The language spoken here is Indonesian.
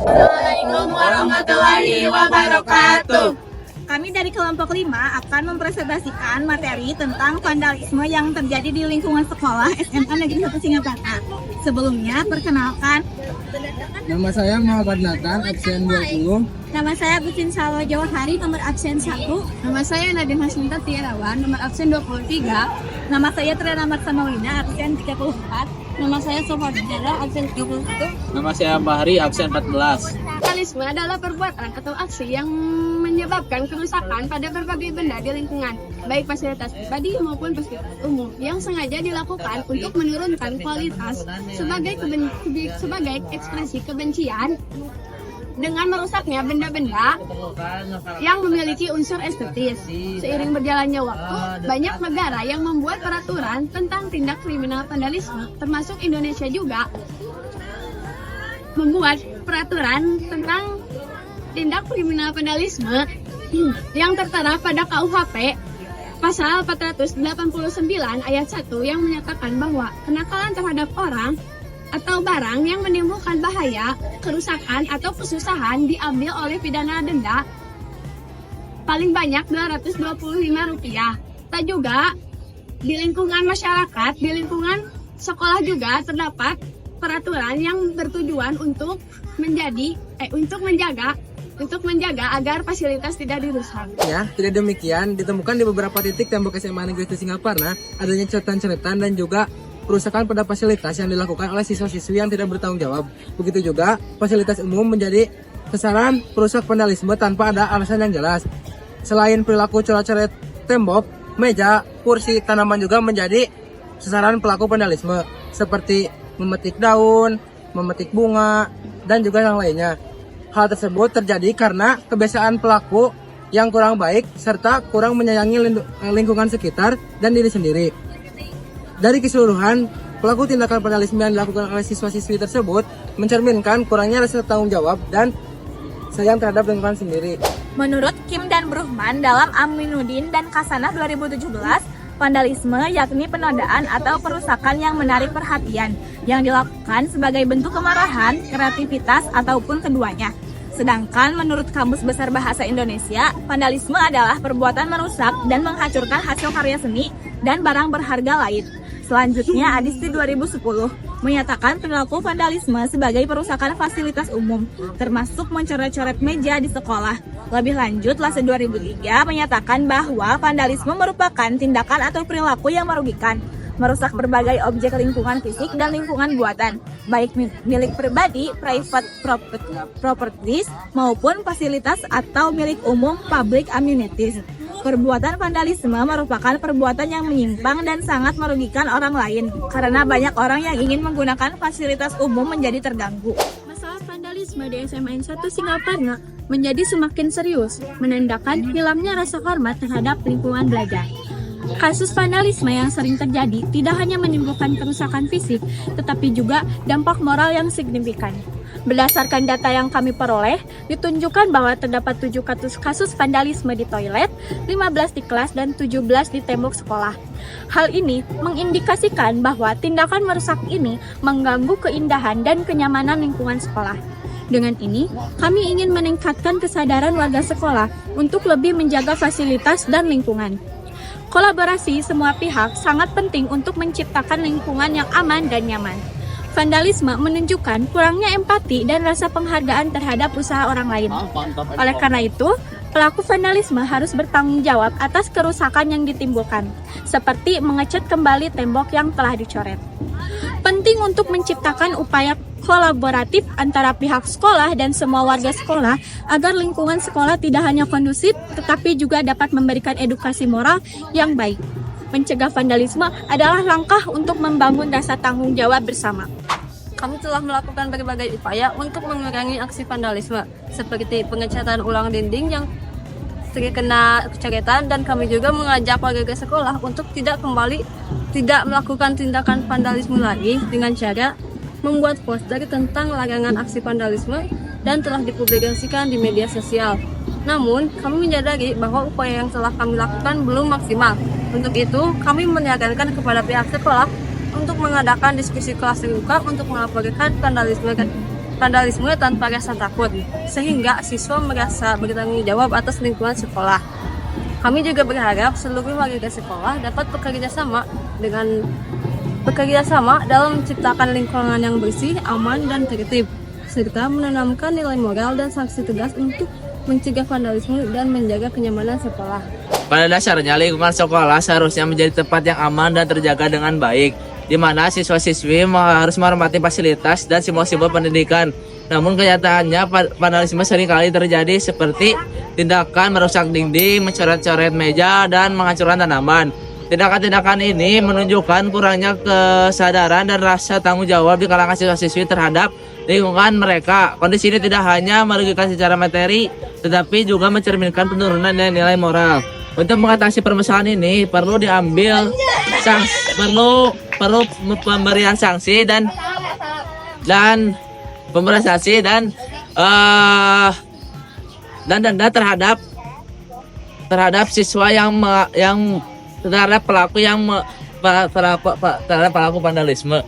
Assalamualaikum warahmatullahi wabarakatuh. Kami dari kelompok 5 akan mempresentasikan materi tentang vandalisme yang terjadi di lingkungan sekolah SMA Negeri 1 Singaparna. Sebelumnya, perkenalkan. Nama saya Muhammad Nathan, absen 20. Nama saya Butin Salwa Jawahari, nomor absen 1. Nama saya Nadine Hasminta Tiarawan, nomor absen 23. Nama saya Triana Marsamawina, absen 34. Nama saya Sofadjara, absen 31. Nama saya Bahri, absen 14. Vandalisme adalah perbuatan atau aksi yang menyebabkan kerusakan pada berbagai benda di lingkungan, baik fasilitas pribadi maupun fasilitas umum, yang sengaja dilakukan untuk menurunkan kualitas sebagai ekspresi kebencian dengan merusaknya benda-benda yang memiliki unsur estetis. Seiring berjalannya waktu, banyak negara yang membuat peraturan tentang tindak kriminal vandalisme, termasuk Indonesia juga membuat peraturan tentang tindak kriminal vandalisme yang tertera pada KUHP pasal 489 ayat 1 yang menyatakan bahwa kenakalan terhadap orang atau barang yang menimbulkan bahaya, kerusakan, atau kesusahan diambil oleh pidana denda paling banyak Rp225. Tak juga di lingkungan masyarakat, di lingkungan sekolah juga terdapat peraturan yang bertujuan untuk menjaga agar fasilitas tidak dirusak. Ya, tidak demikian ditemukan di beberapa titik tembok SMA Negeri 1 Singaparna adanya coretan-coretan dan juga perusakan pada fasilitas yang dilakukan oleh siswa-siswi yang tidak bertanggung jawab. Begitu juga fasilitas umum menjadi sasaran perusak vandalisme tanpa ada alasan yang jelas. Selain perilaku coret-coret tembok, meja, kursi, tanaman juga menjadi sasaran pelaku vandalisme seperti memetik daun, memetik bunga, dan juga yang lainnya. Hal tersebut terjadi karena kebiasaan pelaku yang kurang baik serta kurang menyayangi lingkungan sekitar dan diri sendiri. Dari keseluruhan, pelaku tindakan vandalisme yang dilakukan oleh siswa-siswi tersebut mencerminkan kurangnya rasa tanggung jawab dan sayang terhadap lingkungan sendiri. Menurut Kim dan Bruhman dalam Aminuddin dan Kasanah 2017, vandalisme yakni penodaan atau perusakan yang menarik perhatian yang dilakukan sebagai bentuk kemarahan, kreativitas, ataupun keduanya. Sedangkan menurut Kamus Besar Bahasa Indonesia, vandalisme adalah perbuatan merusak dan menghancurkan hasil karya seni dan barang berharga lain. Selanjutnya, Adisti 2010 menyatakan perilaku vandalisme sebagai perusakan fasilitas umum, termasuk mencoret-coret meja di sekolah. Lebih lanjut, Lase 2003 menyatakan bahwa vandalisme merupakan tindakan atau perilaku yang merugikan, merusak berbagai objek lingkungan fisik dan lingkungan buatan, baik milik pribadi, private properties, maupun fasilitas atau milik umum, public amenities. Perbuatan vandalisme merupakan perbuatan yang menyimpang dan sangat merugikan orang lain, karena banyak orang yang ingin menggunakan fasilitas umum menjadi terganggu. Masalah vandalisme di SMA 1 Singaparna menjadi semakin serius, menandakan hilangnya rasa hormat terhadap lingkungan belajar. Kasus vandalisme yang sering terjadi tidak hanya menimbulkan kerusakan fisik, tetapi juga dampak moral yang signifikan. Berdasarkan data yang kami peroleh, ditunjukkan bahwa terdapat 7 kasus vandalisme di toilet, 15 di kelas, dan 17 di tembok sekolah. Hal ini mengindikasikan bahwa tindakan merusak ini mengganggu keindahan dan kenyamanan lingkungan sekolah. Dengan ini, kami ingin meningkatkan kesadaran warga sekolah untuk lebih menjaga fasilitas dan lingkungan. Kolaborasi semua pihak sangat penting untuk menciptakan lingkungan yang aman dan nyaman. Vandalisme menunjukkan kurangnya empati dan rasa penghargaan terhadap usaha orang lain. Oleh karena itu, pelaku vandalisme harus bertanggung jawab atas kerusakan yang ditimbulkan, seperti mengecat kembali tembok yang telah dicoret. Penting untuk menciptakan upaya kolaboratif antara pihak sekolah dan semua warga sekolah agar lingkungan sekolah tidak hanya kondusif, tetapi juga dapat memberikan edukasi moral yang baik. Mencegah vandalisme adalah langkah untuk membangun rasa tanggung jawab bersama. Kami telah melakukan berbagai upaya untuk mengurangi aksi vandalisme, seperti pengecatan ulang dinding yang terkena coretan, dan kami juga mengajak warga sekolah untuk tidak melakukan tindakan vandalisme lagi dengan cara membuat poster tentang larangan aksi vandalisme dan telah dipublikasikan di media sosial. Namun, kami menyadari bahwa upaya yang telah kami lakukan belum maksimal. Untuk itu, kami menyarankan kepada pihak sekolah untuk mengadakan diskusi kelas terbuka untuk melaporkan vandalisme vandalisme tanpa rasa takut, sehingga siswa merasa bertanggung jawab atas lingkungan sekolah. Kami juga berharap seluruh warga sekolah dapat bekerja sama dalam menciptakan lingkungan yang bersih, aman, dan tertib, serta menanamkan nilai moral dan sanksi tegas untuk mencegah vandalisme dan menjaga kenyamanan sekolah. Pada dasarnya, lingkungan sekolah seharusnya menjadi tempat yang aman dan terjaga dengan baik, di mana siswa-siswi harus menghormati fasilitas dan simbol-simbol pendidikan. Namun kenyataannya vandalisme seringkali terjadi seperti tindakan merusak dinding, mencoret-coret meja, dan menghancurkan tanaman. Tindakan-tindakan ini menunjukkan kurangnya kesadaran dan rasa tanggung jawab di kalangan siswa-siswi terhadap lingkungan mereka. Kondisi ini tidak hanya merugikan secara materi, tetapi juga mencerminkan penurunan nilai moral. Untuk mengatasi permasalahan ini perlu pemberian sanksi dan pemberian sanksi dan denda terhadap siswa terhadap pelaku vandalisme.